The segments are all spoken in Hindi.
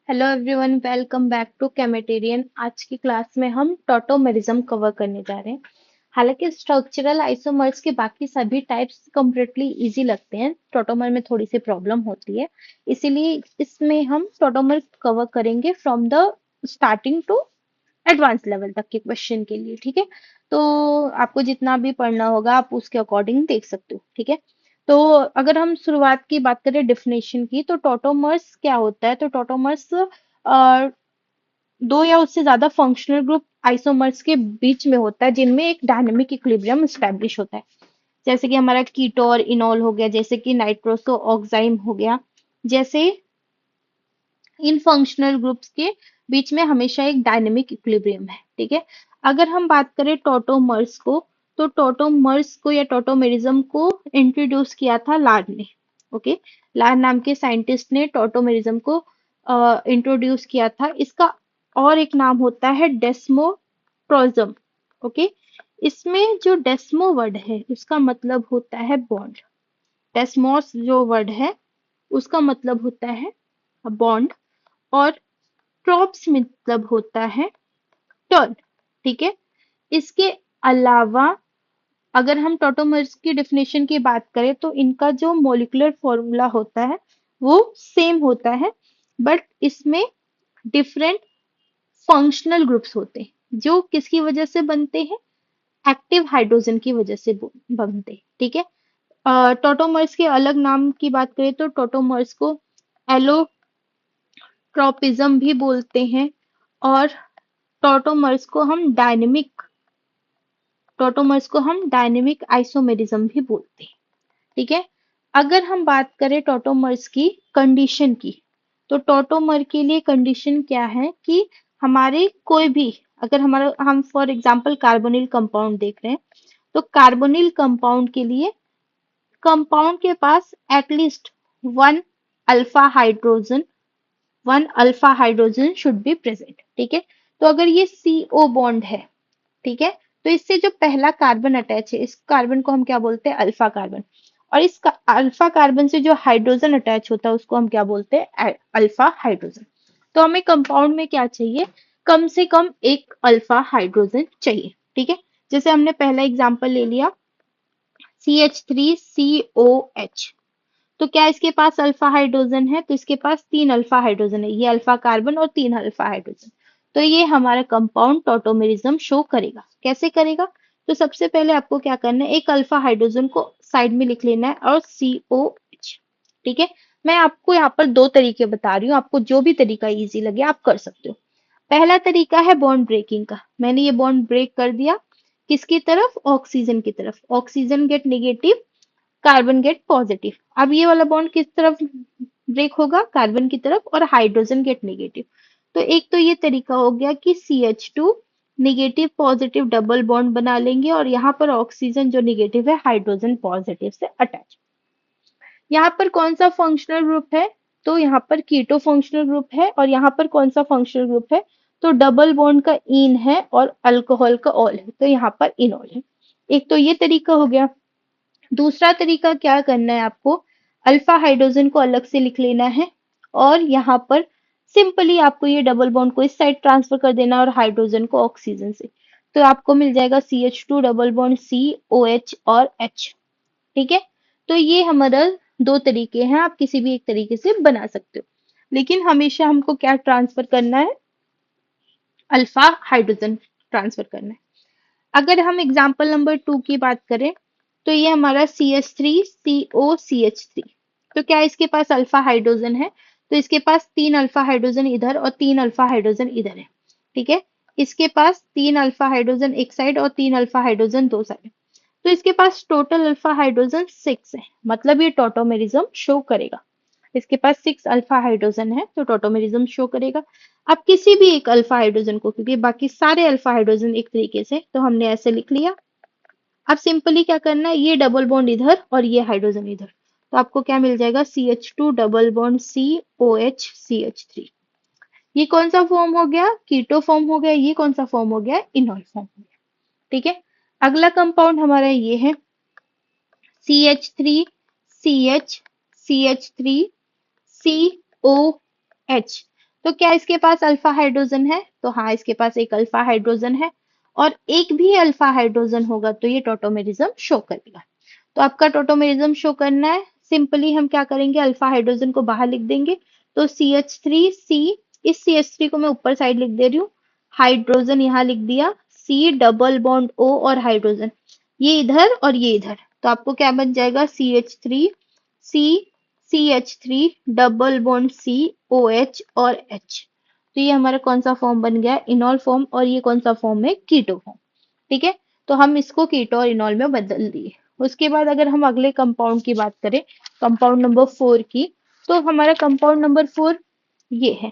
Hello everyone, welcome back to Chemeterian. आज की क्लास में हम टॉटोमेरिज्म कवर करने जा रहे हैं। हालांकि स्ट्रक्चरल आइसोमर्स के बाकी सभी टाइप्स कंप्लीटली इजी लगते हैं, टॉटोमर में थोड़ी सी प्रॉब्लम होती है। इसीलिए इसमें हम टॉटोमर कवर करेंगे from the starting to advance level तक के क्वेश्चन के लिए। ठीक है, तो आपको जितना भी पढ़ना होगा आप उसके अकॉर्डिंग देख सकते हो। ठीक है, तो अगर हम शुरुआत की बात करें डेफिनेशन की, तो टॉटोमर्स क्या होता है? तो टॉटोमर्स दो या उससे ज्यादा फंक्शनल ग्रुप आइसोमर्स के बीच में होता है जिनमें एक डायनेमिक इक्विलिब्रियम स्टैब्लिश होता है। जैसे कि हमारा कीटो और इनॉल हो गया, जैसे कि नाइट्रोसो ऑक्साइम हो गया। जैसे इन फंक्शनल ग्रुप्स के बीच में हमेशा एक डायनेमिक इक्विलिब्रियम है। ठीक है, अगर हम बात करें टॉटोमर्स को, तो टॉटोमर्स को या टॉटोमेरिज्म को इंट्रोड्यूस किया था लार्ड ने। ओके, लार्ड नाम के साइंटिस्ट ने टॉटोमेरिज्म को इंट्रोड्यूस किया था। इसका और एक नाम होता है डेस्मोप्रोज्म। ओके, इसमें जो डेस्मो वर्ड है उसका मतलब होता है बॉन्ड। डेस्मोस जो वर्ड है उसका मतलब होता है बॉन्ड, और ट्रॉप्स मतलब होता है टर्न। ठीक है, इसके अलावा अगर हम टॉटोमर्स की डेफिनेशन की बात करें तो इनका जो मॉलिक्यूलर फॉर्मूला होता है वो सेम होता है, बट इसमें डिफरेंट फंक्शनल ग्रुप्स होते हैं जो किसकी वजह से बनते हैं? एक्टिव हाइड्रोजन की वजह से बनते हैं। ठीक है, टॉटोमर्स के अलग नाम की बात करें तो टॉटोमर्स को एलोट्रोपिज्म भी बोलते हैं, और टॉटोमर्स को हम डायनेमिक आइसोमेरिज्म भी बोलते हैं। ठीक है, अगर हम बात करें टॉटोमर्स की कंडीशन की, तो टॉटोमर के लिए कंडीशन क्या है कि हमारे कोई भी, अगर हमारा हम फॉर एग्जांपल कार्बोनिल कंपाउंड देख रहे हैं, तो कार्बोनिल कंपाउंड के लिए कंपाउंड के पास at least one alpha hydrogen one alpha hydrogen should be present. ठीक है, तो अगर ये CO बॉन्ड है, ठीक है, तो इससे जो पहला कार्बन अटैच है, इस कार्बन को हम क्या बोलते हैं? Alpha carbon. और इस अल्फा कार्बन से जो हाइड्रोजन अटैच होता है उसको हम क्या बोलते हैं? Alpha hydrogen. तो हमें कंपाउंड में क्या चाहिए? कम से कम एक अल्फा हाइड्रोजन चाहिए। ठीक है, जैसे हमने पहला एग्जांपल ले लिया CH3COH, तो क्या इसके पास अल्फा हाइड्रोजन है? तो इसके पास तीन अल्फा हाइड्रोजन है, ये अल्फा कार्बन और तीन अल्फा हाइड्रोजन। तो ये हमारा कंपाउंड टॉटोमेरिज्म शो करेगा। कैसे करेगा? तो सबसे पहले आपको क्या करना है, एक अल्फा हाइड्रोजन को साइड में लिख लेना है और COH। ठीक है, मैं आपको यहाँ पर दो तरीके बता रही हूँ, आपको जो भी तरीका इजी लगे आप कर सकते हो। पहला तरीका है बॉन्ड ब्रेकिंग का। मैंने ये बॉन्ड ब्रेक कर दिया, किसकी तरफ? ऑक्सीजन की तरफ। Oxygen get negative, carbon gate positive. अब ये वाला बॉन्ड किस तरफ ब्रेक होगा? कार्बन की तरफ, और हाइड्रोजन गेट नेगेटिव। तो एक तो ये तरीका हो गया कि CH2 negative positive double bond बना लेंगे, और यहाँ पर ऑक्सीजन जो निगेटिव है हाइड्रोजन पॉजिटिव से अटैच। यहाँ पर कौन सा फंक्शनल ग्रुप है? तो यहाँ पर कीटो फंक्शनल ग्रुप है, और यहाँ पर कौन सा फंक्शनल ग्रुप है? तो डबल बॉन्ड का इन है और अल्कोहल का ऑल है, तो यहाँ पर इनॉल है। एक तो ये तरीका हो गया। दूसरा तरीका क्या करना है आपको? अल्फा हाइड्रोजन को अलग से लिख लेना है, और यहाँ पर सिंपली आपको ये डबल बॉन्ड को इस साइड ट्रांसफर कर देना और हाइड्रोजन को ऑक्सीजन से। तो आपको मिल जाएगा CH2 डबल बॉन्ड COH और H। ठीक है, तो ये हमारा दो तरीके हैं, आप किसी भी एक तरीके से बना सकते हो, लेकिन हमेशा हमको क्या ट्रांसफर करना है? अल्फा हाइड्रोजन ट्रांसफर करना है। अगर हम एग्जाम्पल नंबर 2 की बात करें, तो ये हमारा CH3COCH3। तो क्या इसके पास अल्फा हाइड्रोजन है? तो इसके पास तीन अल्फा हाइड्रोजन इधर और तीन अल्फा हाइड्रोजन इधर है। ठीक है, इसके पास तीन अल्फा हाइड्रोजन एक साइड और तीन अल्फा हाइड्रोजन दो साइड। तो इसके पास टोटल अल्फा हाइड्रोजन 6 है, मतलब ये टॉटोमेरिज्म शो करेगा। इसके पास 6 अल्फा हाइड्रोजन है तो टॉटोमेरिज्म शो करेगा। अब किसी भी एक अल्फा हाइड्रोजन को, क्योंकि बाकी सारे अल्फा हाइड्रोजन एक तरीके से, तो हमने ऐसे लिख लिया। अब सिंपली क्या करना है, ये डबल बॉन्ड इधर और ये हाइड्रोजन इधर, तो आपको क्या मिल जाएगा? CH2 double bond COH CH3। ये कौन सा फॉर्म हो गया? कीटो फॉर्म हो गया। ये कौन सा फॉर्म हो गया? इनॉल फॉर्म हो गया। ठीक है, अगला कंपाउंड हमारा ये है CH3 CH CH3 COH। तो क्या इसके पास अल्फा हाइड्रोजन है? तो हाँ, इसके पास एक अल्फा हाइड्रोजन है, और एक भी अल्फा हाइड्रोजन होगा तो ये टॉटोमेरिज्म शो करेगा। तो आपका टॉटोमेरिज्म शो करना है, सिंपली हम क्या करेंगे, अल्फा हाइड्रोजन को बाहर लिख देंगे। तो CH3C, इस CH3 को मैं ऊपर साइड लिख दे रही हूँ, हाइड्रोजन यहाँ लिख दिया, C डबल बॉन्ड O और हाइड्रोजन, ये इधर और ये इधर, तो आपको क्या बन जाएगा, CH3C, CH3 double bond COH और H। तो ये हमारा कौन सा फॉर्म बन गया, इनॉल फॉर्म, और ये कौन सा फॉर्म है, कीटो फॉर्म। ठीक है, तो हम इसको कीटो और इनॉल में बदल दिए। उसके बाद अगर हम अगले कंपाउंड की बात करें, कंपाउंड नंबर 4 की, तो हमारा कंपाउंड नंबर 4 ये है,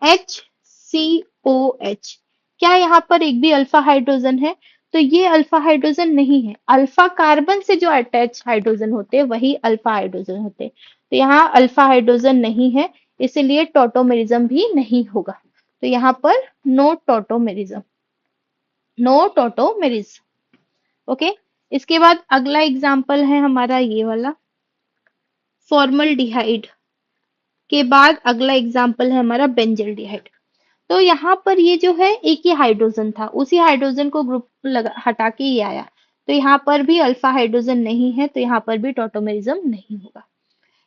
HCOH। क्या यहाँ पर एक भी अल्फा हाइड्रोजन है? तो ये अल्फा हाइड्रोजन नहीं है, अल्फा कार्बन से जो अटैच हाइड्रोजन होते हैं वही अल्फा हाइड्रोजन होते हैं। तो यहाँ अल्फा हाइड्रोजन नहीं है, इसलिए टॉटोमेरिज्म भी नहीं होगा। तो यहाँ पर no tautomerism, no tautomerism. Okay, इसके बाद अगला एग्जाम्पल है हमारा ये वाला, फॉर्मल्डिहाइड के बाद अगला एग्जाम्पल है हमारा बेंजल्डिहाइड। तो यहाँ पर ये जो है एक ही हाइड्रोजन था, उसी हाइड्रोजन को ग्रुप लगा हटा के ये आया, तो यहाँ पर भी अल्फा हाइड्रोजन नहीं है, तो यहाँ पर भी टॉटोमेरिज्म नहीं होगा।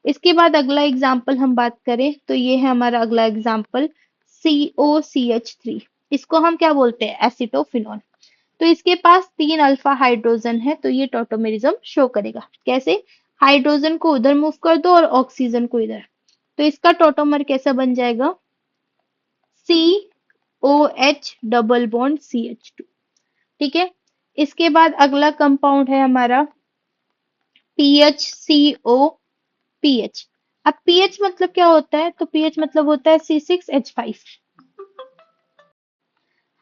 इसके बाद अगला एग्जाम्पल हम बात करें तो ये है हमारा अगला एग्जाम्पल, COCH3। इसको हम क्या बोलते हैं, एसिटोफिनॉल। तो इसके पास 3 अल्फा हाइड्रोजन है, तो ये टॉटोमेरिज्म शो करेगा। कैसे, हाइड्रोजन को उधर मूव कर दो और ऑक्सीजन को इधर, तो इसका टॉटोमर कैसा बन जाएगा, COH डबल बॉन्ड CH2। ठीक है, इसके बाद अगला कंपाउंड है हमारा PHCOPH। अब पीएच मतलब क्या होता है, तो पीएच मतलब होता है C6H5।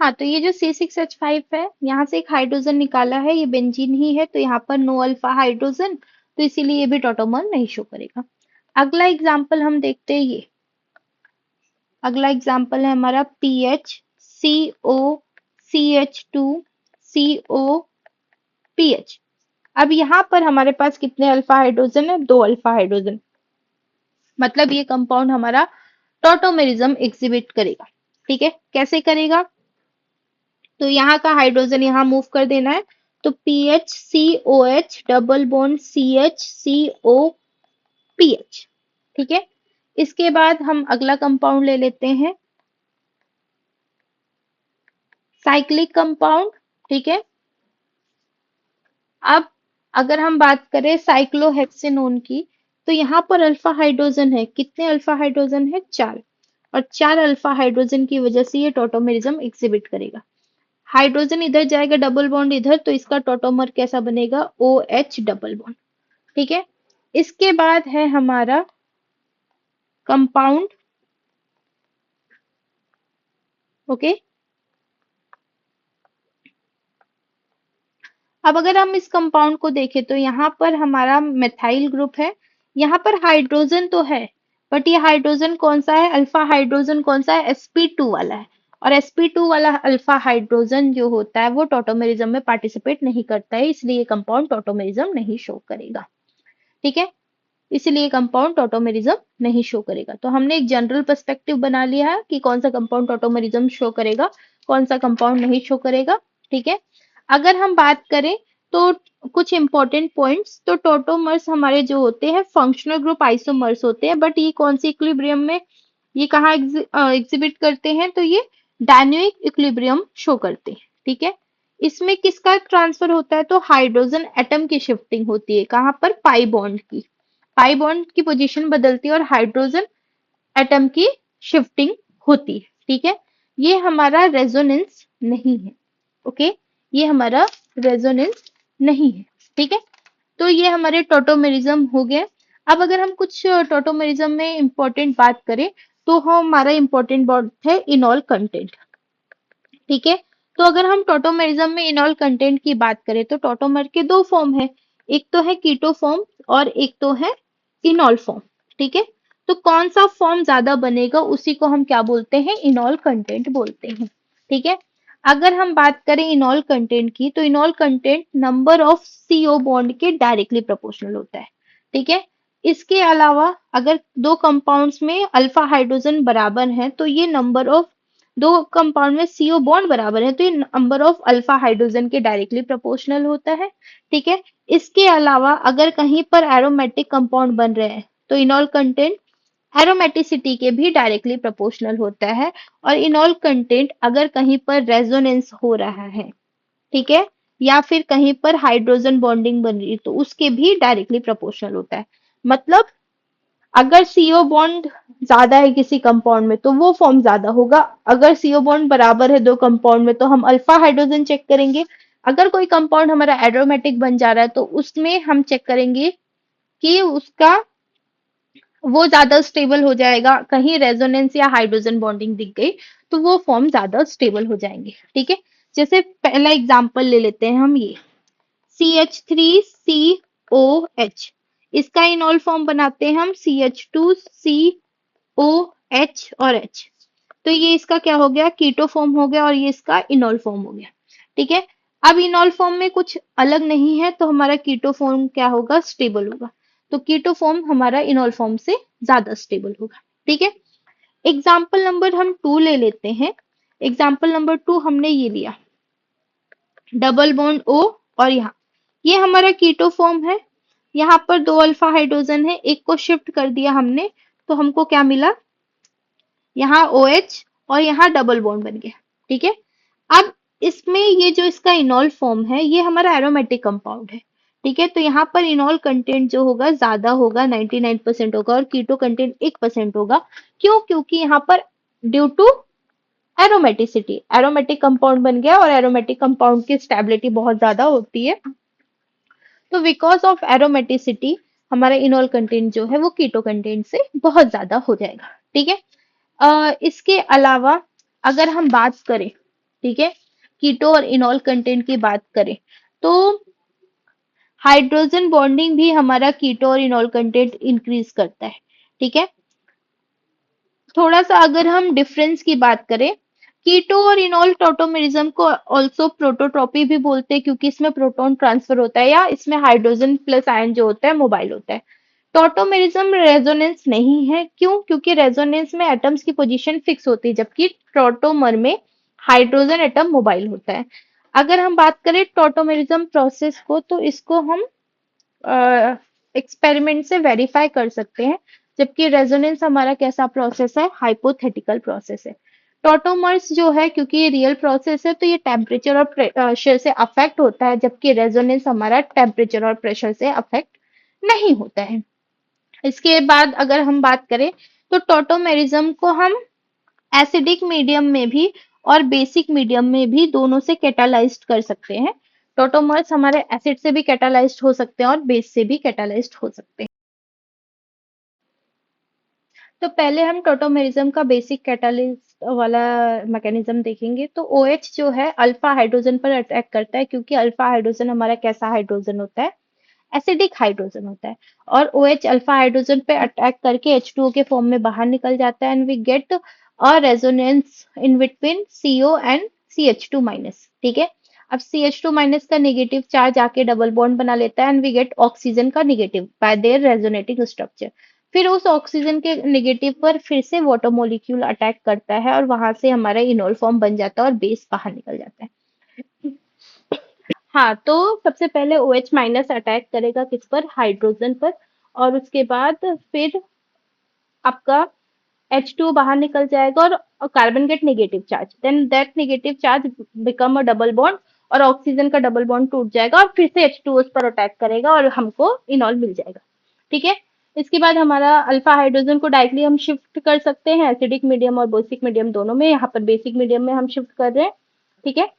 हाँ, तो ये जो C6H5 है, यहाँ से एक हाइड्रोजन निकाला है, ये बेंजीन ही है, तो यहाँ पर नो अल्फा हाइड्रोजन, तो इसीलिए ये भी टॉटोमर नहीं शो करेगा। अगला एग्जाम्पल हम देखते हैं ये, अगला एग्जाम्पल है हमारा PHCOCH2COPH। अब यहाँ पर हमारे पास कितने अल्फा हाइड्रोजन है, 2 अल्फा हाइड्रोजन, मतलब ये कंपाउंड हमारा टॉटोमेरिज्म एग्जिबिट करेगा। ठीक है, कैसे करेगा, तो यहाँ का हाइड्रोजन यहाँ मूव कर देना है, तो PHCOH डबल बॉन्ड CHCOPH। ठीक है, इसके बाद हम अगला कंपाउंड ले लेते हैं, साइक्लिक कंपाउंड। ठीक है, अब अगर हम बात करें साइक्लोहेक्सेनोन की, तो यहाँ पर अल्फा हाइड्रोजन है, कितने अल्फा हाइड्रोजन है, 4, और 4 अल्फा हाइड्रोजन की वजह से ये टॉटोमेरिज्म एग्जिबिट करेगा। हाइड्रोजन इधर जाएगा, डबल बॉन्ड इधर, तो इसका टॉटोमर कैसा बनेगा, OH डबल बॉन्ड। ठीक है, इसके बाद है हमारा कंपाउंड, ओके। अब अगर हम इस कंपाउंड को देखें तो यहाँ पर हमारा मेथाइल ग्रुप है, यहाँ पर हाइड्रोजन तो है, बट ये हाइड्रोजन कौन सा है, अल्फा हाइड्रोजन कौन सा है, sp2 वाला है, और sp2 वाला अल्फा हाइड्रोजन जो होता है वो टॉटोमेरिज्म में पार्टिसिपेट नहीं करता है, इसलिए ये कंपाउंड टॉटोमेरिज्म नहीं शो करेगा। ठीक है, इसलिए कंपाउंड टॉटोमेरिज्म नहीं शो करेगा। तो हमने एक जनरल पर्सपेक्टिव बना लिया है कि कौन सा कंपाउंड टॉटोमेरिज्म शो करेगा, कौन सा कंपाउंड नहीं शो करेगा। ठीक है, अगर हम बात करें तो कुछ इंपॉर्टेंट पॉइंट्स, तो टोटोमर्स हमारे जो होते हैं फंक्शनल ग्रुप आइसोमर्स होते हैं, बट ये कौन सी इक्विलिब्रियम में, ये कहाँ एग्जिबिट करते हैं, तो ये डायनेमिक इक्विलिब्रियम शो करते हैं। ठीक है, इसमें किसका ट्रांसफर होता है, तो हाइड्रोजन एटम की शिफ्टिंग होती है, कहाँ पर, पाई बॉन्ड की, पाई बॉन्ड की पोजीशन बदलती है और हाइड्रोजन एटम की शिफ्टिंग होती है। ठीक है, ये हमारा रेजोनेंस नहीं है, ओके, ये हमारा रेजोनेंस नहीं है। ठीक है, तो ये हमारे टोटोमेरिज्म हो गए। अब अगर हम कुछ टोटोमेरिज्म में इंपॉर्टेंट बात करें, तो हमारा इंपॉर्टेंट बात है इनॉल कंटेंट। ठीक है, तो अगर हम टोटोमेरिज्म में इनॉल कंटेंट की बात करें तो टोटोमर के 2 फॉर्म है, एक तो है कीटो फॉर्म और एक तो है इनॉल फॉर्म। ठीक है, तो कौन सा फॉर्म ज्यादा बनेगा उसी को हम क्या बोलते हैं, इनॉल कंटेंट बोलते हैं। ठीक है, अगर हम बात करें इनॉल कंटेंट की, तो इनॉल content number of CO bond के डायरेक्टली प्रोपोर्शनल होता है। ठीक है, इसके अलावा अगर दो कंपाउंड्स में अल्फा हाइड्रोजन बराबर हैं तो ये नंबर ऑफ, दो कंपाउंड में सीओ बॉन्ड बराबर है तो ये नंबर ऑफ अल्फा हाइड्रोजन के डायरेक्टली प्रोपोर्शनल होता है। ठीक है। इसके अलावा अगर कहीं पर एरोमेटिक कंपाउंड बन रहे हैं तो इनॉल कंटेंट एरोमेटिसिटी के भी डायरेक्टली प्रोपोर्शनल होता है। और इनॉल कंटेंट अगर कहीं पर रेजोनेंस हो रहा है, ठीक है, या फिर कहीं पर हाइड्रोजन बॉन्डिंग बन रही है तो उसके भी डायरेक्टली प्रोपोर्शनल होता है। मतलब अगर सीओ बॉन्ड ज्यादा है किसी कंपाउंड में तो वो फॉर्म ज्यादा होगा। अगर सीओ बॉन्ड बराबर है दो कंपाउंड में तो हम अल्फा हाइड्रोजन चेक करेंगे। अगर कोई कंपाउंड हमारा एरोमेटिक बन जा रहा है तो उसमें हम चेक करेंगे कि उसका वो ज्यादा स्टेबल हो जाएगा। कहीं रेजोनेंस या हाइड्रोजन बॉन्डिंग दिख गई तो वो फॉर्म ज्यादा स्टेबल हो जाएंगे। ठीक है। जैसे पहला एग्जांपल ले लेते हैं हम, ये CH3COH, इसका इनॉल फॉर्म बनाते हैं हम CH2COH और H। तो ये इसका क्या हो गया, कीटो फॉर्म हो गया और ये इसका इनॉल फॉर्म हो गया। ठीक है। अब इनॉल फॉर्म में कुछ अलग नहीं है तो हमारा कीटो फॉर्म क्या होगा, स्टेबल होगा। तो कीटो फॉर्म हमारा इनॉल फॉर्म से ज्यादा स्टेबल होगा। ठीक है। एग्जाम्पल नंबर हम 2 ले लेते हैं। एग्जाम्पल नंबर 2 हमने ये लिया, डबल बॉन्ड O और यहाँ ये हमारा कीटो फॉर्म है। यहाँ पर दो अल्फा हाइड्रोजन है, एक को शिफ्ट कर दिया हमने तो हमको क्या मिला, यहाँ OH और यहाँ डबल बॉन्ड बन गया। ठीक है। अब इसमें ये जो इसका इनॉल फॉर्म है ये हमारा एरोमेटिक कंपाउंड है। ठीक है। तो यहाँ पर इनॉल कंटेंट जो होगा ज्यादा होगा, 99% होगा, और कीटो कंटेंट 1% होगा। क्यों? क्योंकि यहाँ पर due to aromaticity, aromatic compound बन गया और एरोमेटिक कंपाउंड की स्टेबिलिटी बहुत ज्यादा होती है। तो बिकॉज ऑफ एरोमेटिसिटी हमारा इनॉल कंटेंट जो है वो कीटो कंटेंट से बहुत ज्यादा हो जाएगा। ठीक है। इसके अलावा अगर हम बात करें, ठीक है, कीटो और इनॉल कंटेंट की बात करें तो हाइड्रोजन बॉन्डिंग भी हमारा कीटो और इनॉल कंटेंट इंक्रीज करता है। ठीक है। थोड़ा सा अगर हम डिफरेंस की बात करें, कीटो और इनॉल टॉटोमेरिज्म को ऑल्सो प्रोटोट्रॉपी भी बोलते हैं क्योंकि इसमें प्रोटॉन ट्रांसफर होता है या इसमें हाइड्रोजन प्लस आयन जो होता है मोबाइल होता है। टॉटोमेरिज्म रेजोनेंस नहीं है। क्यों? क्योंकि रेजोनेंस में एटम्स की पोजीशन फिक्स होती है जबकि टॉटोमर में हाइड्रोजन एटम मोबाइल होता है। अगर हम बात करें टॉटोमेरिज्म प्रोसेस को तो इसको हम एक्सपेरिमेंट से वेरीफाई कर सकते हैं, जबकि रेजोनेंस हमारा कैसा प्रोसेस है, हाइपोथेटिकल प्रोसेस है। टॉटोमर्स जो है क्योंकि ये रियल प्रोसेस है तो ये टेम्परेचर और प्रेशर से अफेक्ट होता है, जबकि रेजोनेंस हमारा टेम्परेचर और प्रेशर से अफेक्ट नहीं होता है। इसके बाद अगर हम बात करें तो टॉटोमेरिज्म को हम एसिडिक मीडियम में भी और बेसिक मीडियम में भी दोनों से कैटालाइज्ड कर सकते हैं। टोटोमर्स हमारे एसिड से भी कैटालाइज्ड हो सकते हैं और बेस से भी कैटालाइज्ड हो सकते हैं। तो पहले हम टोटोमेरिज्म का बेसिक कैटालिस्ट वाला मैकेनिज्म देखेंगे। तो OH जो है अल्फा हाइड्रोजन पर अटैक करता है क्योंकि अल्फा हाइड्रोजन हमारा कैसा हाइड्रोजन होता है, एसिडिक हाइड्रोजन होता है। और OH अल्फा हाइड्रोजन पे अटैक करके H2O के फॉर्म में बाहर निकल जाता है and we get a resonance in between CO and CH2 minus. ठीक है। अब CH2 माइनस का नेगेटिव चार्ज आके डबल बॉन्ड बना लेता है एंड वी गेट ऑक्सीजन का negative by their resonating structure. फिर उस ऑक्सीजन के नेगेटिव पर फिर से वाटर मॉलिक्यूल अटैक करता है और वहां से हमारा इनोल फॉर्म बन जाता है और बेस बाहर निकल जाता है। हाँ, तो सबसे पहले OH माइनस अटैक करेगा किस पर, हाइड्रोजन पर, और उसके बाद फिर आपका H2 बाहर निकल जाएगा और carbon get negative charge, then that negative charge become a double bond और ऑक्सीजन का डबल बॉन्ड टूट जाएगा और फिर से H2 उस पर अटैक करेगा और हमको इनॉल मिल जाएगा। ठीक है। इसके बाद हमारा अल्फा हाइड्रोजन को डायरेक्टली हम शिफ्ट कर सकते हैं एसिडिक मीडियम और बेसिक मीडियम दोनों में। यहाँ पर बेसिक मीडियम में हम शिफ्ट कर रहे हैं। ठीक है।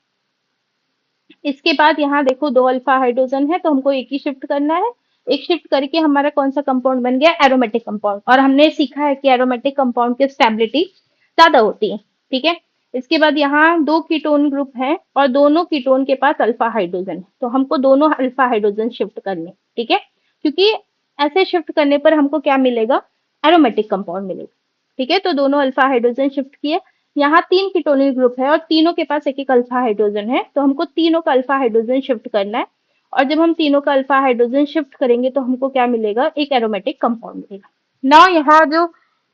इसके बाद यहाँ देखो दो अल्फा हाइड्रोजन है तो हमको एक ही शिफ्ट करना है। एक शिफ्ट करके हमारा कौन सा कंपाउंड बन गया, एरोमेटिक कंपाउंड। और हमने सीखा है कि एरोमेटिक कंपाउंड की स्टेबिलिटी ज्यादा होती है। ठीक है। इसके बाद यहाँ दो कीटोन ग्रुप है और दोनों कीटोन के पास अल्फा हाइड्रोजन है तो हमको दोनों अल्फा हाइड्रोजन शिफ्ट करने। ठीक है। क्योंकि ऐसे शिफ्ट करने पर हमको क्या मिलेगा, एरोमेटिक कंपाउंड मिलेगा। ठीक है। तो दोनों अल्फा हाइड्रोजन शिफ्ट किए। यहाँ तीन कीटोनिल ग्रुप है और तीनों के पास एक एक अल्फा हाइड्रोजन है तो हमको तीनों का अल्फा हाइड्रोजन शिफ्ट करना है और जब हम तीनों का अल्फा हाइड्रोजन शिफ्ट करेंगे तो हमको क्या मिलेगा, एक एरोमेटिक कंपाउंड मिलेगा। ना यहाँ जो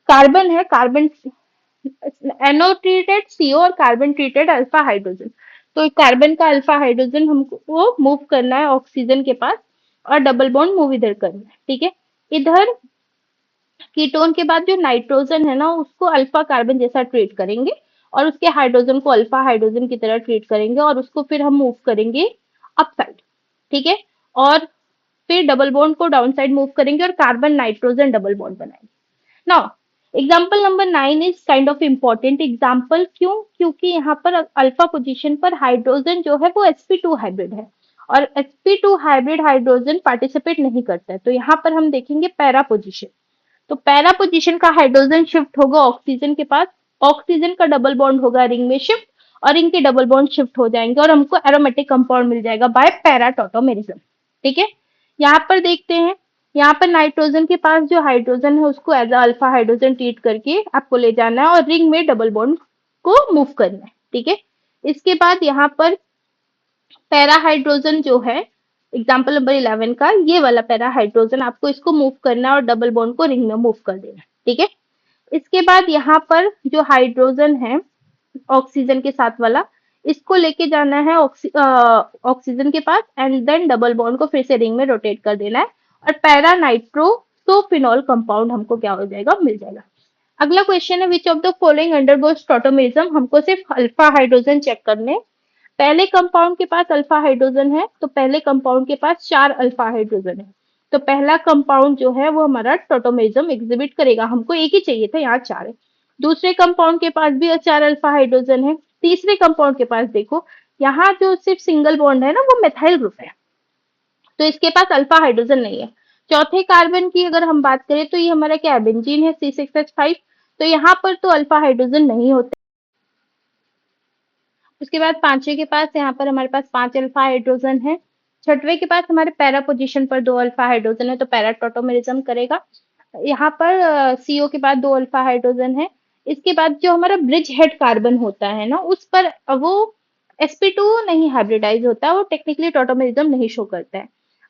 कार्बन है, कार्बन एनो ट्रीटेड सीओ और कार्बन ट्रीटेड अल्फा हाइड्रोजन, तो कार्बन का अल्फा हाइड्रोजन हमको वो मूव करना है ऑक्सीजन के पास, और डबल बॉन्ड मूव इधर करना है, ठीक है। इधर कीटोन के बाद जो नाइट्रोजन है ना, उसको अल्फा कार्बन जैसा ट्रीट करेंगे और उसके हाइड्रोजन को अल्फा हाइड्रोजन की तरह ट्रीट करेंगे, और उसको फिर हम मूव करेंगे अप साइड, ठीक है। और फिर डबल बॉन्ड को डाउन साइड मूव करेंगे और कार्बन नाइट्रोजन डबल बॉन्ड बनाएंगे। Now example number 9 is kind of important example, क्यों? क्योंकि यहाँ पर अल्फा पोजीशन पर हाइड्रोजन जो है वो sp2 हाइब्रिड है, और sp2 हाइब्रिड हाइड्रोजन पार्टिसिपेट नहीं करता है, तो यहाँ पर हम देखेंगे पैरा पोजीशन। तो पैरा पोजीशन का हाइड्रोजन शिफ्ट होगा ऑक्सीजन के पास, ऑक्सीजन का डबल बॉन्ड होगा रिंग में शिफ्ट, और इनके डबल बॉन्ड शिफ्ट हो जाएंगे और हमको एरोमेटिक कंपाउंड मिल जाएगा बाय पैरा टॉटोमेरिज्म, ठीक है। यहाँ पर देखते हैं, यहाँ पर नाइट्रोजन के पास जो हाइड्रोजन है उसको एज अल्फा हाइड्रोजन ट्रीट करके आपको ले जाना है और रिंग में डबल बॉन्ड को मूव करना है, ठीक है। इसके बाद यहाँ पर पैरा हाइड्रोजन जो है एग्जाम्पल नंबर 11 का, ये वाला पैरा हाइड्रोजन आपको इसको मूव करना है और डबल बॉन्ड को रिंग में मूव कर देना है, ठीक है। इसके बाद यहाँ पर जो हाइड्रोजन है ऑक्सीजन के साथ वाला, इसको लेके जाना है ऑक्सीजन के पास, एंड देन डबल बॉन्ड को फिर से रिंग में रोटेट कर देना है, और पैरा नाइट्रोसोफिनॉल कंपाउंड हमको क्या हो जाएगा, मिल जाएगा। अगला क्वेश्चन है which of the following undergoes tautomerism, हमको सिर्फ अल्फा हाइड्रोजन चेक करने। पहले कंपाउंड के पास अल्फा हाइड्रोजन है, तो पहले कंपाउंड के पास 4 अल्फा हाइड्रोजन है, तो पहला कंपाउंड जो है वो हमारा टोटोमेरिज्म एग्जिबिट करेगा, हमको एक ही चाहिए था, यहाँ 4 है। दूसरे कंपाउंड के पास भी 4 अल्फा हाइड्रोजन है। तीसरे कंपाउंड के पास देखो, यहाँ जो सिर्फ सिंगल बॉन्ड है ना वो मेथाइल ग्रुप है, तो इसके पास अल्फा हाइड्रोजन नहीं है। चौथे कार्बन की अगर हम बात करें तो ये हमारा क्या है, बेंजीन है, C6H5, तो यहाँ पर तो अल्फा हाइड्रोजन नहीं होते। उसके बाद पांचवे के पास यहाँ पर हमारे पास 5 अल्फा हाइड्रोजन है। छठवे के पास हमारे पैरा पोजीशन पर 2 अल्फा हाइड्रोजन है, तो पैरा टोटोमेरिज्म करेगा। यहाँ पर सीओ के बाद 2 अल्फा हाइड्रोजन है। इसके बाद जो हमारा ब्रिज हेड कार्बन होता है ना, उस पर वो sp2 नहीं हाइब्रिडाइज होता है, वो टेक्निकली टोटोमेरिज्म नहीं शो करता है।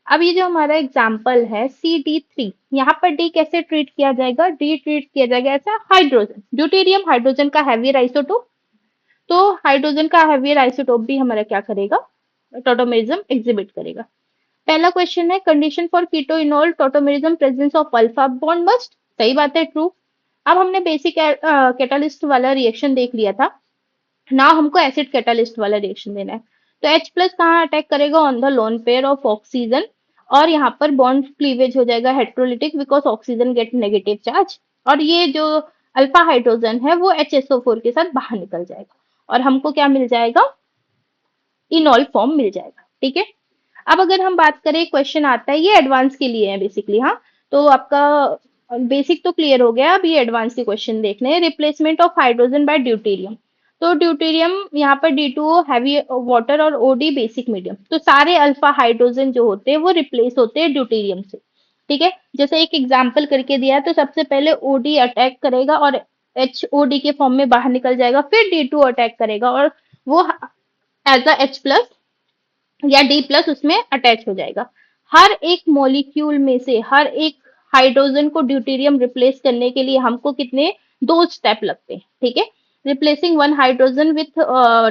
अब ये जो हमारा एग्जाम्पल है CD3, यहाँ पर डी कैसे ट्रीट किया जाएगा, डी ट्रीट किया जाएगा ऐसा हाइड्रोजन, ड्यूटेरियम हाइड्रोजन का हैवी आइसोटोप, तो हाइड्रोजन का हैवियर आइसोटोप भी हमारा क्या करेगा, टोटोमेरिज्म एग्जिबिट करेगा। पहला क्वेश्चन है condition for keto enol tautomerism presence of alpha bond must, सही बात है, ट्रू। अब हमने बेसिक कैटालिस्ट वाला रिएक्शन देख लिया था, ना हमको एसिड कैटालिस्ट वाला रिएक्शन देना है। तो H प्लस कहाँ अटैक करेगा, on the lone pair of oxygen, और यहाँ पर बॉन्ड क्लीवेज हो जाएगा heterolytic because oxygen gate negative charge, और ये जो अल्फा हाइड्रोजन है वो HSO4 के साथ बाहर निकल जाएगा और हमको क्या मिल जाएगा, इनॉल फॉर्म मिल जाएगा, ठीक है। अब अगर हम बात करें, क्वेश्चन आता है, ये एडवांस के लिए है बेसिकली, हाँ, तो आपका बेसिक तो क्लियर हो गया, अब ये एडवांस के क्वेश्चन देखने हैं। Replacement of hydrogen bye deuterium, तो ड्यूटेरियम यहाँ पर D2O हैवी वाटर और OD बेसिक मीडियम, तो सारे अल्फा हाइड्रोजन जो होते हैं वो रिप्लेस होते हैं ड्यूटेरियम से, ठीक है। जैसे एक एग्जाम्पल करके दिया है, तो सबसे पहले OD अटैक करेगा और HOD के फॉर्म में बाहर निकल जाएगा, फिर D2 अटैक करेगा और वो एज अ H प्लस या D प्लस उसमें अटैच हो जाएगा। हर एक मॉलिक्यूल में से हर एक हाइड्रोजन को ड्यूटेरियम रिप्लेस करने के लिए हमको कितने, 2 स्टेप लगते हैं, ठीक है। Replacing one hydrogen with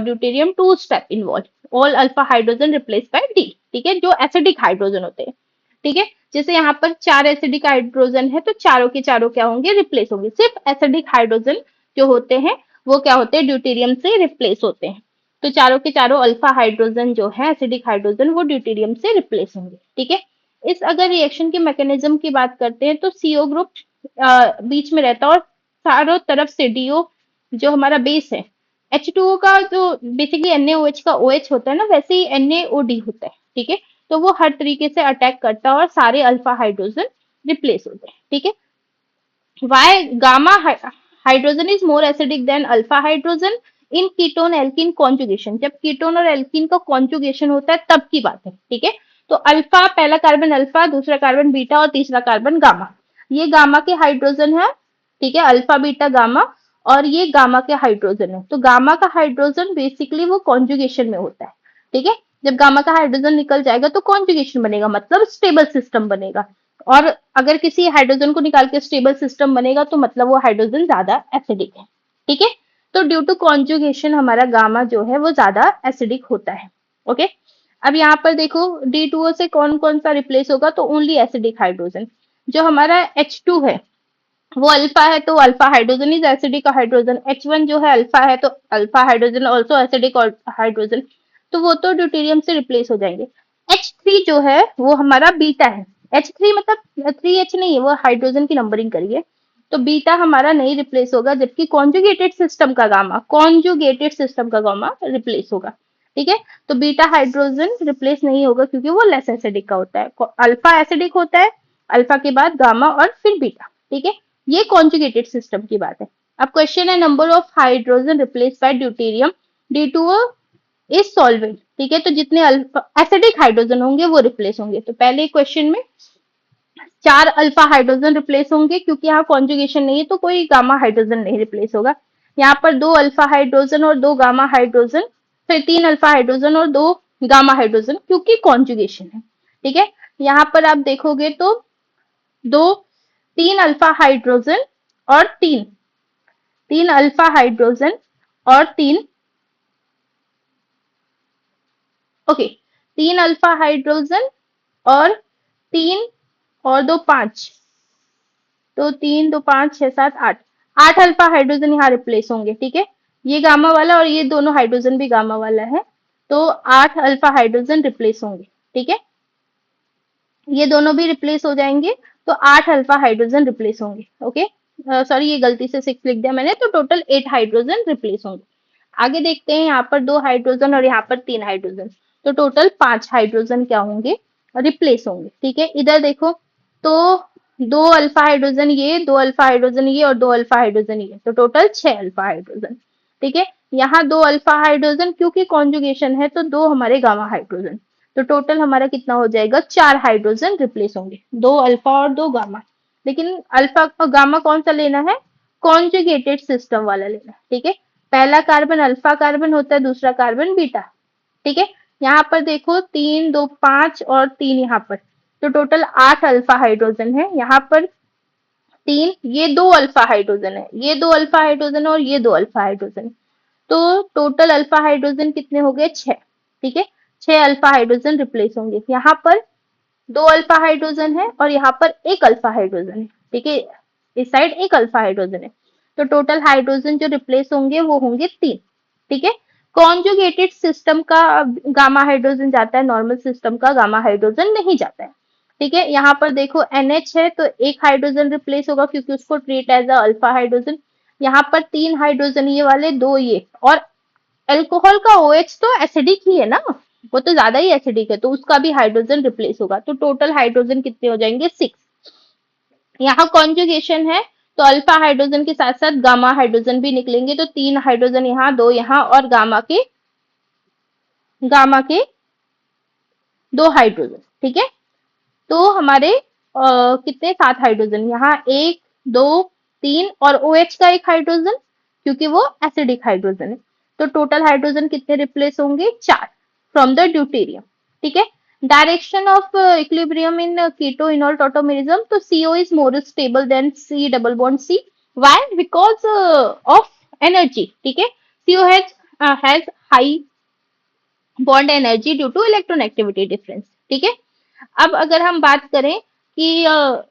deuterium, 2 step involve, all alpha hydrogen replace by D, ठीक है, जो एसिडिक हाइड्रोजन होते हैं, ठीक है। जैसे यहाँ पर 4 एसिडिक हाइड्रोजन है, तो चारों के चारों क्या होंगे, रिप्लेस होंगे। सिर्फ एसिडिक हाइड्रोजन जो होते हैं वो क्या होते हैं, ड्यूटेरियम से रिप्लेस होते हैं, तो चारों के चारों अल्फा हाइड्रोजन जो है एसिडिक हाइड्रोजन वो ड्यूटेरियम से रिप्लेस होंगे, ठीक है। इस अगर रिएक्शन के मैकेनिज्म की बात करते हैं, तो CO ग्रुप बीच में रहता है और चारों तरफ से DO जो हमारा बेस है, H2O का जो बेसिकली NaOH का OH होता है ना, वैसे ही NaOD होता है, ठीक है। तो वो हर तरीके से अटैक करता है और सारे अल्फा हाइड्रोजन रिप्लेस होते हैं, ठीक है। Why gamma hydrogen is more acidic than alpha hydrogen in ketone alkene conjugation, जब कीटोन और एल्कीन का कॉन्जुगेशन होता है तब की बात है, ठीक है। तो अल्फा, पहला कार्बन अल्फा, दूसरा कार्बन बीटा और तीसरा कार्बन गामा, ये गामा के हाइड्रोजन है, ठीक है, अल्फा बीटा गामा, और ये गामा के हाइड्रोजन है। तो गामा का हाइड्रोजन बेसिकली वो कॉन्जुगेशन में होता है, ठीक है। जब गामा का हाइड्रोजन निकल जाएगा तो कॉन्जुगेशन बनेगा, मतलब स्टेबल सिस्टम बनेगा। और अगर किसी हाइड्रोजन को निकाल के स्टेबल सिस्टम बनेगा तो मतलब वो हाइड्रोजन ज्यादा एसिडिक है। ठीक है, तो ड्यू टू कॉन्जुगेशन हमारा गामा जो है वो ज्यादा एसिडिक होता है। ओके, अब यहाँ पर देखो D2O से कौन कौन सा रिप्लेस होगा, तो ओनली एसिडिक हाइड्रोजन। जो हमारा H2 है वो अल्फा है, तो alpha hydrogen is acidic hydrogen. H1 जो है अल्फा है, तो alpha hydrogen also acidic hydrogen, तो वो तो ड्यूटेरियम से रिप्लेस हो जाएंगे। H3 जो है वो हमारा बीटा है। H3 मतलब 3H नहीं है, वो हाइड्रोजन की नंबरिंग करिए, तो बीटा हमारा नहीं रिप्लेस होगा, जबकि कॉन्जुगेटेड सिस्टम का गामा रिप्लेस होगा। ठीक है, तो बीटा हाइड्रोजन रिप्लेस नहीं होगा क्योंकि वो लेस एसिडिक का होता है। अल्फा एसिडिक होता है, अल्फा के बाद गामा और फिर बीटा। ठीक है, ये कॉन्जुगेटेड सिस्टम की बात है। अब क्वेश्चन है number of hydrogen replace by deuterium D2O is solvent. ठीक है, तो जितने अल्फा एसिडिक हाइड्रोजन होंगे वो रिप्लेस होंगे। तो पहले क्वेश्चन में 4 अल्फा हाइड्रोजन रिप्लेस होंगे, क्योंकि यहाँ कॉन्जुगेशन नहीं है तो कोई गामा हाइड्रोजन नहीं रिप्लेस होगा। यहाँ पर 2 अल्फा हाइड्रोजन और 2 गामा हाइड्रोजन, फिर 3 अल्फा हाइड्रोजन और 2 गामा हाइड्रोजन, क्योंकि कॉन्जुगेशन है। ठीक है, यहाँ पर आप देखोगे तो दो 3 अल्फा हाइड्रोजन और 3 अल्फा हाइड्रोजन और 3, ओके, 3 अल्फा हाइड्रोजन और 3 और 2 5, तो 3 2 5 6 7 8, 8 अल्फा हाइड्रोजन यहाँ रिप्लेस होंगे। ठीक है, ये गामा वाला और ये दोनों हाइड्रोजन भी गामा वाला है, तो 8 अल्फा हाइड्रोजन रिप्लेस होंगे। ठीक है, ये दोनों भी रिप्लेस हो जाएंगे, तो 8 अल्फा हाइड्रोजन रिप्लेस होंगे। ओके, सॉरी ये गलती से 6 लिख दिया मैंने, तो टोटल 8 हाइड्रोजन रिप्लेस होंगे। आगे देखते हैं, यहाँ पर 2 हाइड्रोजन और यहाँ पर 3 हाइड्रोजन, तो टोटल 5 हाइड्रोजन क्या होंगे, रिप्लेस होंगे। ठीक है, इधर देखो तो 2 अल्फा हाइड्रोजन ये, 2 अल्फा हाइड्रोजन ये और 2 अल्फा हाइड्रोजन ये, तो टोटल 6 अल्फा हाइड्रोजन। ठीक है, यहाँ 2 अल्फा हाइड्रोजन, क्योंकि कॉन्जुगेशन है तो 2 हमारे गामा हाइड्रोजन, तो टोटल हमारा कितना हो जाएगा, 4 हाइड्रोजन रिप्लेस होंगे, 2 अल्फा और 2 गामा। लेकिन अल्फा और गामा कौन सा लेना है, कॉन्जुगेटेड सिस्टम वाला लेना है। ठीक है, पहला कार्बन अल्फा कार्बन होता है, दूसरा कार्बन बीटा। ठीक है, यहाँ पर देखो 3 2 5 और 3 यहाँ पर, तो टोटल 8 अल्फा हाइड्रोजन है। यहाँ पर 3, ये 2 अल्फा हाइड्रोजन है, ये 2 अल्फा हाइड्रोजन और ये 2 अल्फा हाइड्रोजन, तो टोटल अल्फा हाइड्रोजन कितने हो गए, 6। ठीक है, 6 अल्फा हाइड्रोजन रिप्लेस होंगे। यहाँ पर 2 अल्फा हाइड्रोजन है और यहाँ पर 1 अल्फा हाइड्रोजन है। ठीक है, इस साइड 1 अल्फा हाइड्रोजन है, तो टोटल हाइड्रोजन जो रिप्लेस होंगे वो होंगे 3। ठीक है, कॉन्जुगेटेड सिस्टम का गामा हाइड्रोजन जाता है, नॉर्मल सिस्टम का गामा हाइड्रोजन नहीं जाता है। ठीक है, यहाँ पर देखो NH है तो 1 हाइड्रोजन रिप्लेस होगा क्योंकि उसको treat as a alpha hydrogen. यहाँ पर 3 हाइड्रोजन ये वाले, 2 ये, और अल्कोहल का OH तो एसिडिक ही है ना, वो तो ज्यादा ही एसिडिक है, तो उसका भी हाइड्रोजन रिप्लेस होगा, तो टोटल हाइड्रोजन कितने हो जाएंगे, 6। यहाँ कॉन्जुगेशन है तो अल्फा हाइड्रोजन के साथ साथ गामा हाइड्रोजन भी निकलेंगे, तो 3 हाइड्रोजन यहाँ, 2 यहाँ, और गामा के 2 हाइड्रोजन। ठीक है, तो हमारे कितने, 7 हाइड्रोजन, यहाँ 1 2 3 और OH का 1 हाइड्रोजन, क्योंकि वो एसिडिक हाइड्रोजन है, तो टोटल हाइड्रोजन कितने रिप्लेस होंगे, 4 फ्रॉम द ड्यूटेरियम। ठीक है, direction of equilibrium in keto enol tautomerism, तो CO is more stable than C double bond C, why, because of energy. ठीक है, CO has high bond energy due to electronegativity difference. ठीक है, अब अगर हम बात करें कि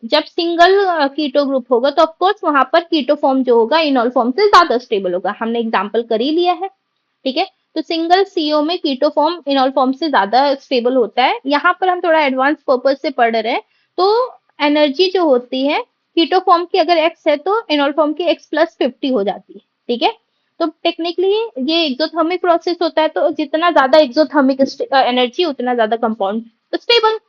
जब सिंगल कीटो ग्रुप होगा तो ऑफकोर्स वहां पर कीटो फॉर्म जो होगा इनॉल फॉर्म से ज्यादा स्टेबल होगा, हमने एग्जांपल कर ही लिया है। ठीक है, तो सिंगल CO में कीटो फॉर्म इनॉल फॉर्म से ज्यादा स्टेबल होता है। यहाँ पर हम थोड़ा एडवांस पर्पज से पढ़ रहे हैं, तो एनर्जी जो होती है कीटो फॉर्म की अगर X है तो इनॉल फॉर्म की X प्लस 50 हो जाती है। ठीक है, तो टेक्निकली ये एक्सोथर्मिक प्रोसेस होता है, तो जितना ज्यादा एक्सोथर्मिक एनर्जी उतना ज्यादा कंपाउंड स्टेबल।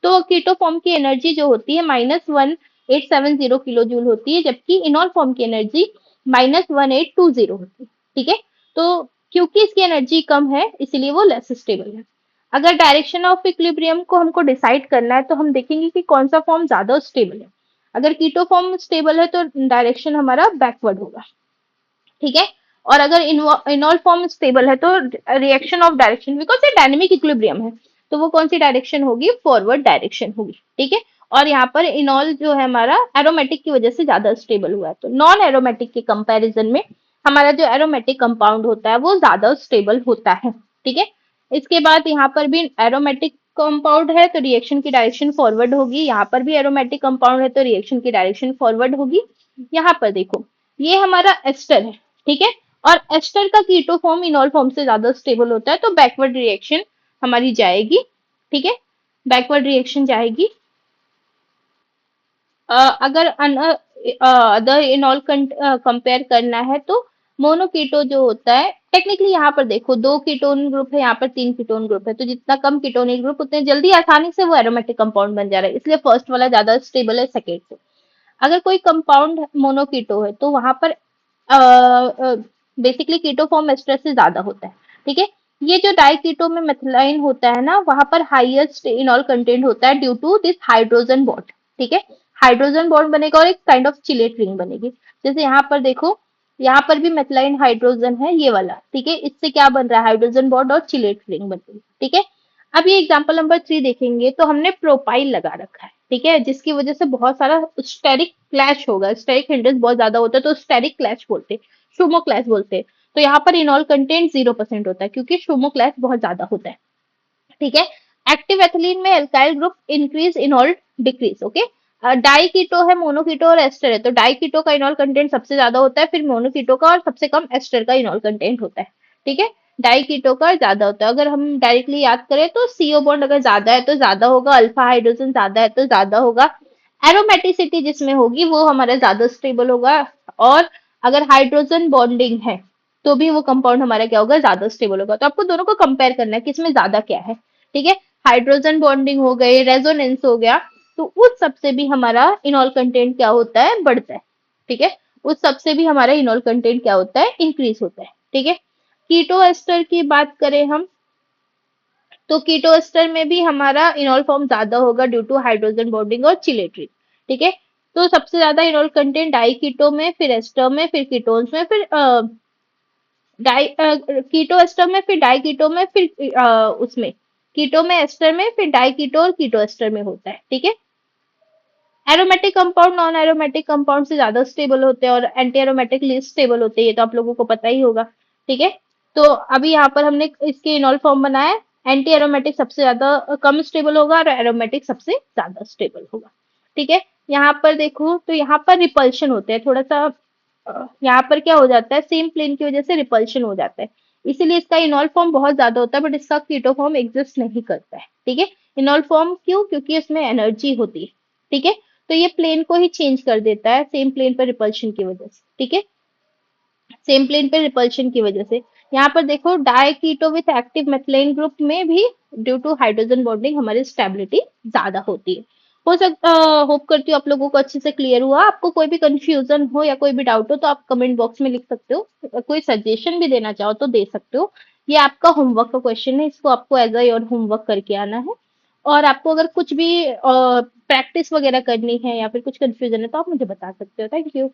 तो कीटो फॉर्म की एनर्जी जो होती है -1870 किलो जूल होती है, जबकि इनॉल फॉर्म की एनर्जी -1820 होती है। ठीक है, तो क्योंकि इसकी एनर्जी कम है इसलिए वो लेस स्टेबल है। अगर डायरेक्शन ऑफ इक्विलिब्रियम को हमको डिसाइड करना है तो हम देखेंगे कि कौन सा फॉर्म ज्यादा स्टेबल है। अगर कीटो फॉर्म स्टेबल है तो डायरेक्शन हमारा बैकवर्ड होगा। ठीक है, और अगर इनॉल फॉर्म स्टेबल है तो रिएक्शन ऑफ डायरेक्शन, बिकॉज ये डायनेमिक इक्विलिब्रियम है, तो वो कौन सी डायरेक्शन होगी, फॉरवर्ड डायरेक्शन होगी। ठीक है। और यहाँ पर इनॉल जो है हमारा एरोमेटिक की वजह से ज्यादा स्टेबल हुआ है, तो नॉन एरोमेटिक के कंपैरिजन में हमारा जो एरोमेटिक कंपाउंड होता है वो ज्यादा स्टेबल होता है। ठीक है। इसके बाद यहाँ पर भी एरोमेटिक कंपाउंड है तो रिएक्शन की डायरेक्शन फॉरवर्ड होगी, यहाँ पर भी एरोमेटिक कंपाउंड है तो रिएक्शन की डायरेक्शन फॉरवर्ड होगी। यहाँ पर देखो, ये हमारा एस्टर है। ठीक है। और एस्टर का कीटो फॉर्म इनॉल फॉर्म से ज्यादा स्टेबल होता है, तो बैकवर्ड रिएक्शन हमारी जाएगी। ठीक है। बैकवर्ड रिएक्शन जाएगी। अगर अदर इनॉल कंपेयर करना है तो मोनोकीटो जो होता है, टेक्निकली यहाँ पर देखो दो कीटोन ग्रुप है, यहाँ पर तीन कीटोन ग्रुप है, तो जितना कम कीटोनिक ग्रुप उतने जल्दी आसानी से वो एरोमेटिक कंपाउंड बन जा रहा है, इसलिए फर्स्ट वाला ज्यादा स्टेबल है सेकेंड से। अगर कोई कंपाउंड मोनोकीटो है तो वहां पर बेसिकली कीटो फॉर्म एस्टर से ज्यादा होता है। ठीक है। ये जो डाइकीटो में मेथिलाइन होता है ना, वहां पर हाईएस्ट इनॉल कंटेंट होता है due to this hydrogen bond. ठीक है। हाइड्रोजन बॉन्ड बनेगा और एक काइंड ऑफ चिलेट रिंग बनेगी। जैसे यहाँ पर देखो, यहाँ पर भी मेथिलाइन हाइड्रोजन है ये वाला। ठीक है। इससे क्या बन रहा है, हाइड्रोजन बॉन्ड और चिलेट रिंग बन रही है। ठीक है। अब ये एग्जाम्पल नंबर 3 देखेंगे तो हमने प्रोपाइल लगा रखा है। ठीक है। जिसकी वजह से बहुत सारा स्टेरिक क्लैश होगा, स्टेरिक हिंड्रेंस बहुत ज्यादा होता है तो स्टेरिक क्लैश बोलते हैं, शूमो क्लैश बोलते हैं। तो यहाँ पर इनॉल कंटेंट 0% होता है क्योंकि शूमो क्लैश बहुत ज्यादा होता है। ठीक है। एक्टिव एथिलीन में alkyl group increase, enol decrease. Okay. Diketo है, मोनोकीटो और एस्टर है, तो डाई कीटो का इनॉल कंटेंट सबसे ज्यादा होता है, फिर मोनोकीटो का, और सबसे कम एस्टर का इनॉल कंटेंट होता है। ठीक है। डाई कीटो का ज्यादा होता है। अगर हम डायरेक्टली याद करें तो सीओ बॉन्ड अगर ज्यादा है तो ज्यादा होगा, अल्फा हाइड्रोजन ज्यादा है तो ज्यादा होगा, एरोमेटिसिटी जिसमें होगी वो हमारा ज्यादा स्टेबल होगा। और अगर हाइड्रोजन बॉन्डिंग है तो भी वो कंपाउंड हमारा क्या होगा, ज्यादा स्टेबल होगा। तो आपको दोनों को कंपेयर करना है कि इसमें ज्यादा क्या है। ठीक है। हाइड्रोजन बॉन्डिंग हो गई, रेजोनेंस हो गया, तो उस सबसे भी हमारा इनॉल कंटेंट क्या होता है, बढ़ता है। ठीक है। उस सबसे भी हमारा इनॉल कंटेंट क्या होता है, इंक्रीज होता है। ठीक है। कीटो एस्टर की बात करें हम, तो कीटो एस्टर में भी हमारा इनॉल फॉर्म ज्यादा होगा ड्यू टू हाइड्रोजन बॉन्डिंग और चिलेट्री। ठीक है। तो सबसे ज्यादा इनॉल कंटेंट डाई कीटो में, फिर एस्टर में, फिर कीटोन्स में, फिर डाई कीटो एस्टर में, फिर डाई कीटो में, फिर उसमें कीटो में, एस्टर में, फिर डाई कीटो और कीटो एस्टर में होता है। ठीक है। Aromatic compound non aromatic compound से ज्यादा स्टेबल होते हैं और एंटी एरोमेटिक लीस्ट स्टेबल होते हैं, ये तो आप लोगों को पता ही होगा। ठीक है। तो अभी यहाँ पर हमने इसके इनॉल फॉर्म बनाया, एंटी एरोमेटिक सबसे ज्यादा कम स्टेबल होगा और एरोमेटिक सबसे ज्यादा स्टेबल होगा। ठीक है। यहाँ पर देखो तो यहाँ पर रिपल्शन होते हैं थोड़ा सा, यहाँ पर क्या हो जाता है, सेम प्लेन की वजह से रिपल्शन हो जाता है, इसीलिए इसका इनॉल फॉर्म बहुत ज्यादा होता है बट इसका कीटो फॉर्म एग्जिस्ट नहीं करता है। ठीक है। इनॉल फॉर्म क्यों, क्योंकि इसमें एनर्जी होती है। ठीक है। तो ये प्लेन को ही चेंज कर देता है सेम प्लेन पर रिपल्शन की वजह से। ठीक है। सेम प्लेन पे रिपल्शन की वजह से। यहाँ पर देखो डायकीटो विथ एक्टिव मेथिलीन ग्रुप में भी ड्यू टू हाइड्रोजन बॉन्डिंग हमारी स्टेबिलिटी ज्यादा होती है। हो सकता, होप करती हूँ आप लोगों को अच्छे से क्लियर हुआ। आपको कोई भी कंफ्यूजन हो या कोई भी डाउट हो तो आप कमेंट बॉक्स में लिख सकते हो, कोई सजेशन भी देना चाहो तो दे सकते हो। ये आपका होमवर्क का क्वेश्चन है, इसको आपको एज अ योर होमवर्क करके आना है। और आपको अगर कुछ भी प्रैक्टिस वगैरह करनी है या फिर कुछ कंफ्यूजन है तो आप मुझे बता सकते हो। Thank you.